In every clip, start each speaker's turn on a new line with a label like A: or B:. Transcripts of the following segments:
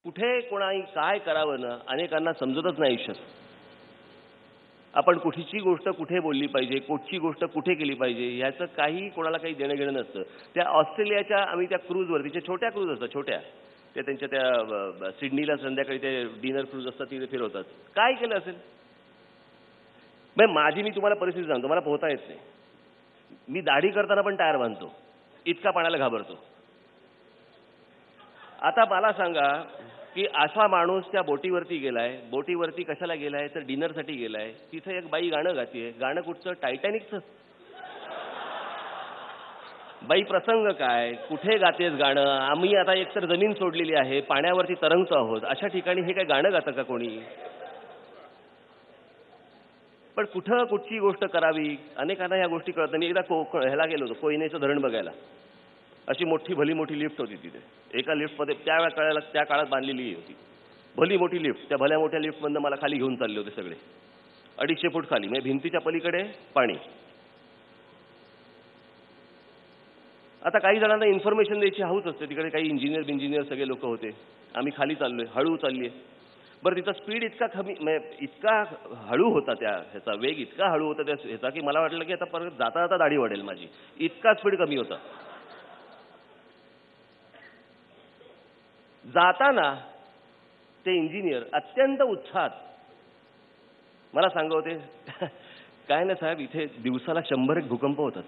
A: कुठे कोणाही काय करावं ना अनेकांना समजतच नाही आयुष्यात. आपण कुठची गोष्ट कुठे बोलली पाहिजे, कुठची गोष्ट कुठे केली पाहिजे याचं काही कोणाला काही देणं घेणं नसतं. त्या ऑस्ट्रेलियाच्या आम्ही त्या क्रूजवर, तिच्या छोट्या क्रूज असतात, छोट्या त्या त्यांच्या त्या सिडनीला संध्याकाळी ते डिनर क्रूज असतात, तिथे फिरवतात. काय केलं असेल? माझी मी तुम्हाला परिस्थिती सांगतो, मला पोहता येत नाही. मी दाढी करताना पण टायर बांधतो, इतका पाण्याला घाबरतो. आता मला सांगा की असा माणूस त्या बोटीवरती गेलाय. बोटीवरती कशाला गेलाय तर डिनरसाठी गेलाय. तिथे एक बाई गाणं गातीये. गाणं कुठचं? टायटॅनिकचं. बाई प्रसंग काय, कुठे गातेस गाणं? आम्ही आता एकतर जमीन सोडलेली आहे, पाण्यावरती तरंगतो आहोत. अशा ठिकाणी हे काय गाणं गातं का कोणी? पण कुठं कुठची गोष्ट करावी अनेकांना ह्या गोष्टी कळत नाही. एकदा ह्याला गेलो होतो, कोयनेचं धरण बघायला. अशी मोठी भली मोठी लिफ्ट होती तिथे. एका लिफ्टमध्ये त्या काळात बांधलेली होती भली मोठी लिफ्ट. त्या भल्या मोठ्या लिफ्टमधनं मला खाली घेऊन चालले होते सगळे. 250 फूट खाली, म्हणजे भिंतीच्या पलीकडे पाणी. आता काही जणांना इन्फॉर्मेशन द्यायची हौस असते. तिकडे काही इंजिनियर सगळे लोक होते. आम्ही खाली चाललोय, हळू चाललीये. बरं, तिचा स्पीड इतका कमी, इतका हळू होता, त्या ह्याचा वेग इतका हळू होता त्या ह्याचा की मला वाटलं की आता परत जाता जाता दाढी वाढेल माझी, इतका स्पीड कमी होता. जाताना ते इंजिनियर अत्यंत उत्साहात मला सांगत होते, काय ना साहेब, इथे दिवसाला 100 भूकंप होतात.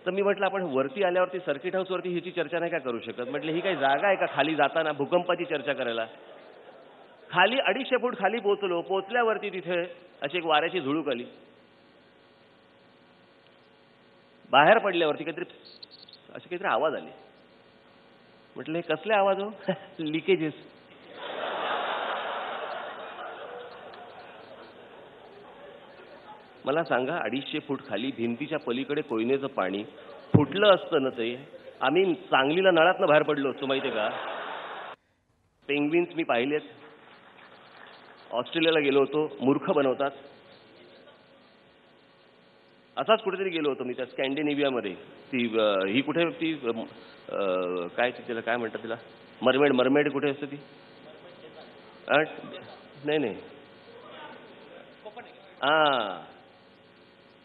A: तर मी म्हटलं आपण वरती आल्यावरती सर्किट हाऊसवरती ह्याची चर्चा नाही का करू शकत? म्हटलं ही काही जागा आहे का खाली जाताना भूकंपाची चर्चा करायला? खाली 250 फूट खाली पोहोचलो. पोहोचल्यावरती तिथे अशी एक वाऱ्याची झुळूक आली. बाहेर पडल्यावरती काहीतरी आवाज आले. म्हटलं हे कसले आवाज हो? लिकेजेस. मला सांगा, 250 फूट खाली भिंतीच्या पलीकडे कोयनेचं पाणी फुटलं असतं ना, ते आम्ही सांगलीला नळातनं बाहेर पडलो असतो, माहितीये का? पेंग्विन्स मी पाहिलेत. ऑस्ट्रेलियाला गेलो होतो, मूर्ख बनवतात. असाच कुठेतरी गेलो होतो मी, त्या स्कॅन्डिनेव्हियामध्ये. ती ही कुठे ती काय तिला काय म्हणतात, तिला मरमेड कुठे असते ती? नाही,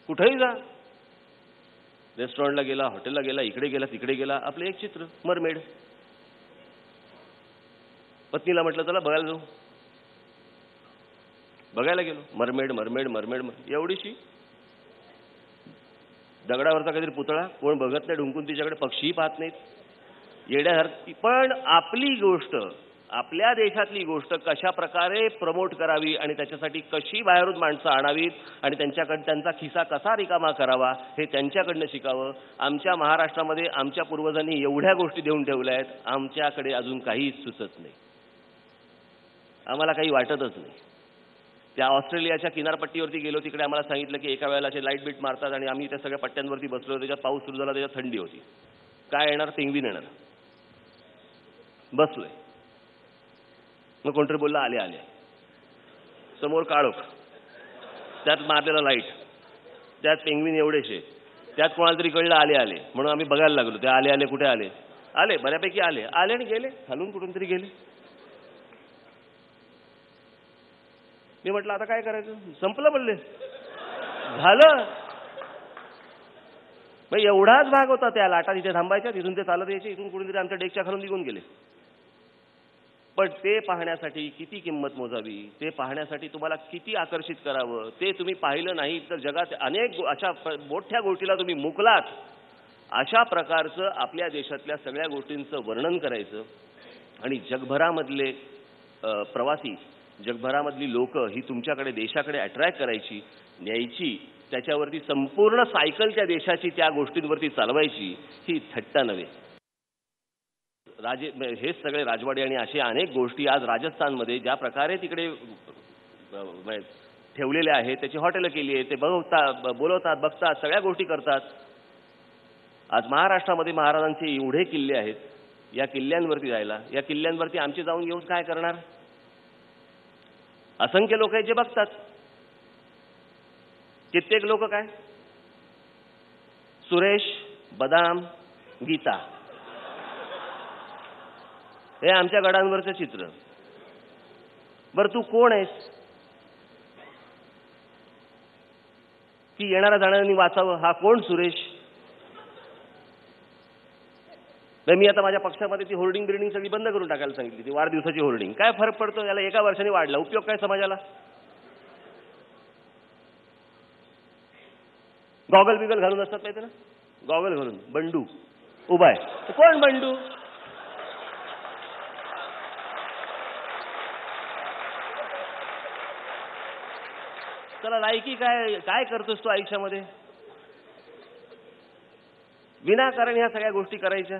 A: कुठेही जा, रेस्टॉरंटला गेला, हॉटेलला गेला, इकडे गेला, तिकडे गेला, आपलं एक चित्र, मरमेड. पत्नीला म्हटलं चला बघायला जाऊ. बघायला गेलो. मरमेड एवढीशी दगडावरचा काहीतरी पुतळा, कोण बघत नाही, ढुंकून तिच्याकडे, पक्षीही पाहत नाहीत, येड्यासारखी. पण आपली गोष्ट, आपल्या देशातली गोष्ट कशा प्रकारे प्रमोट करावी आणि त्याच्यासाठी कशी बाहेरून माणसं आणावीत आणि त्यांच्याकडे त्यांचा खिसा कसा रिकामा करावा हे त्यांच्याकडनं शिकावं. आमच्या महाराष्ट्रामध्ये आमच्या पूर्वजांनी एवढ्या गोष्टी देऊन ठेवल्या आहेत, आमच्याकडे अजून काहीच सुचत नाही, आम्हाला काही वाटतच नाही. त्या ऑस्ट्रेलियाच्या किनारपट्टीवरती गेलो, तिकडे आम्हाला सांगितलं की एका वेळेला लाईट बीट मारतात आणि आम्ही त्या सगळ्या पट्ट्यांवरती बसलो. त्याच्यात पाऊस सुरू झाला, त्याच्यात थंडी होती. काय येणार? पेंग्विन येणार. बसलोय. मग कोणतरी बोलला आले. समोर काळोख, त्यात मारलेला लाईट, त्यात पेंग्विन एवढेशे, त्यात कोणाला तरी कळलं आले म्हणून आम्ही बघायला लागलो. ते आले कुठे आले बऱ्यापैकी आले आणि गेले, खालून कुठून तरी गेले. मी म्हटलं आता काय करायचं? संपलं, बोलले झालं. मग एवढाच भाग होता. त्या लाटा तिथे थांबायच्या, तिथून ते चालत यायचे, इथून कुठून तरी आमच्या डेकच्या खालून निघून गेले. पण ते पाहण्यासाठी किती किंमत मोजावी, ते पाहण्यासाठी तुम्हाला किती आकर्षित करावं, ते तुम्ही पाहिलं नाही तर जगात अनेक अशा मोठ्या गोष्टीला तुम्ही मुकलात. अशा प्रकारचं आपल्या देशातल्या सगळ्या गोष्टींचं वर्णन करायचं आणि जगभरामधले प्रवासी, जगभरामधली लोक ही तुमच्याकडे देशाकडे अट्रॅक्ट करायची, न्यायची, त्याच्यावरती संपूर्ण सायकल त्या देशाची त्या गोष्टींवरती चालवायची, ही थट्टा नव्हे. हेच सगळे राजवाडे आणि अशा अनेक गोष्टी आज राजस्थानमध्ये ज्या प्रकारे तिकडे ठेवलेल्या आहेत, त्याची हॉटेलं केली आहे, ते बोलवतात, बघतात, सगळ्या गोष्टी करतात. आज महाराष्ट्रामध्ये महाराजांचे एवढे किल्ले आहेत. या किल्ल्यांवरती जायला, या किल्ल्यांवरती आमचे जाऊन येऊन काय करणार? असंख्य लोक आहेत जे बघतात. कित्येक लोक काय, सुरेश, बदाम, गीता हे आमच्या गडांवरचं चित्र. बरं तू कोण आहेस की येणाऱ्या जाणाऱ्यांनी वाचावं? हा कोण सुरेश? मी आता माझ्या पक्षामध्ये ती होर्डिंग बिल्डिंग सगळी बंद करून टाकायला सांगितली, ती वाढदिवसाची होर्डिंग. काय फरक पडतो याला? एका वर्षाने वाढला, उपयोग काय समाजाला? गॉगल बिगल घालून असतात माहिती ना, गॉगल घालून बंडू उभा आहे. कोण बंडू? चला लायकी काय काय करतोस तू आयुष्यामध्ये? विनाकारण ह्या सगळ्या गोष्टी करायच्या.